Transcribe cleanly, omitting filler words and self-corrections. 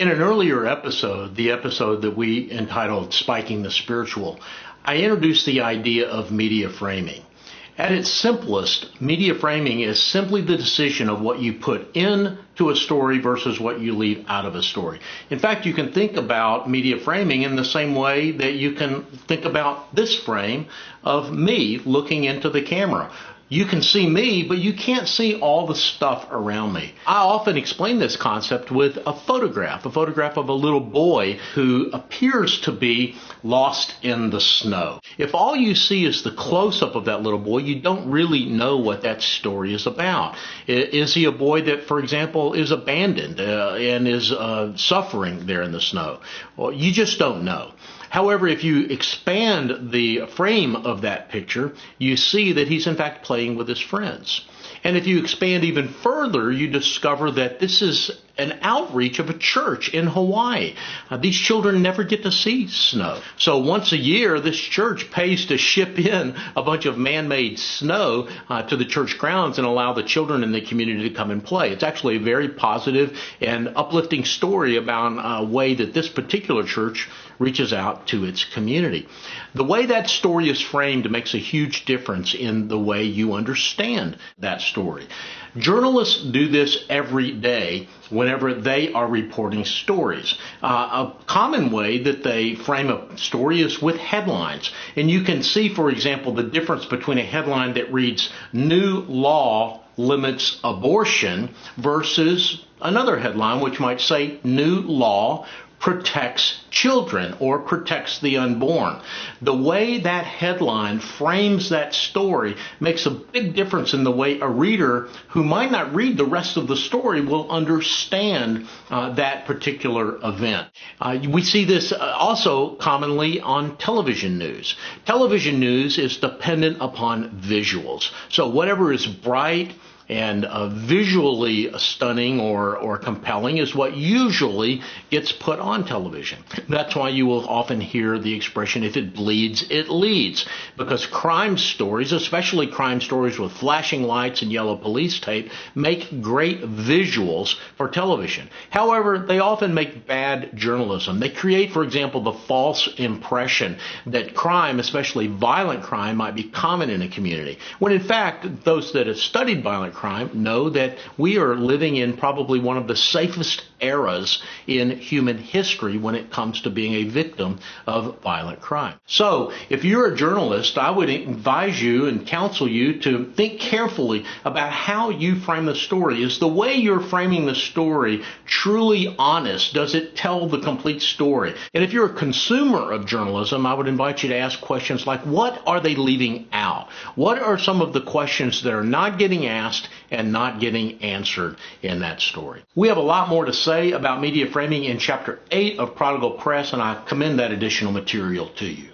In an earlier episode, the episode that we entitled Spiking the Spiritual, I introduced the idea of media framing. At its simplest, media framing is simply the decision of what you put into a story versus what you leave out of a story. In fact, you can think about media framing in the same way that you can think about this frame of me looking into the camera. You can see me, but you can't see all the stuff around me. I often explain this concept with a photograph of a little boy who appears to be lost in the snow. If all you see is the close-up of that little boy, you don't really know what that story is about. Is he a boy that, for example, is abandoned and is suffering there in the snow? Well, you just don't know. However, if you expand the frame of that picture, you see that he's in fact playing with his friends. And if you expand even further, you discover that this is an outreach of a church in Hawaii. These children never get to see snow. So once a year, this church pays to ship in a bunch of man-made snow to the church grounds and allow the children in the community to come and play. It's actually a very positive and uplifting story about a way that this particular church reaches out to its community. The way that story is framed makes a huge difference in the way you understand that story. Journalists do this every day whenever they are reporting stories. A common way that they frame a story is with headlines. And you can see, for example, the difference between a headline that reads, "New law limits abortion," versus another headline which might say, "New law protects children," or protects the unborn. The way that headline frames that story makes a big difference in the way a reader who might not read the rest of the story will understand that particular event. We see this also commonly on television news. Television news is dependent upon visuals. So whatever is bright and visually stunning or compelling is what usually gets put on television. That's why you will often hear the expression, "If it bleeds, it leads," because crime stories, especially crime stories with flashing lights and yellow police tape, make great visuals for television. However, they often make bad journalism. They create, for example, the false impression that crime, especially violent crime, might be common in a community, when in fact those that have studied violent crime know that we are living in probably one of the safest eras in human history when it comes to being a victim of violent crime. So if you're a journalist, I would advise you and counsel you to think carefully about how you frame the story. Is the way you're framing the story truly honest? Does it tell the complete story? And if you're a consumer of journalism, I would invite you to ask questions like, what are they leaving out? What are some of the questions that are not getting asked and not getting answered in that story? We have a lot more to say about media framing in Chapter 8 of Prodigal Press, and I commend that additional material to you.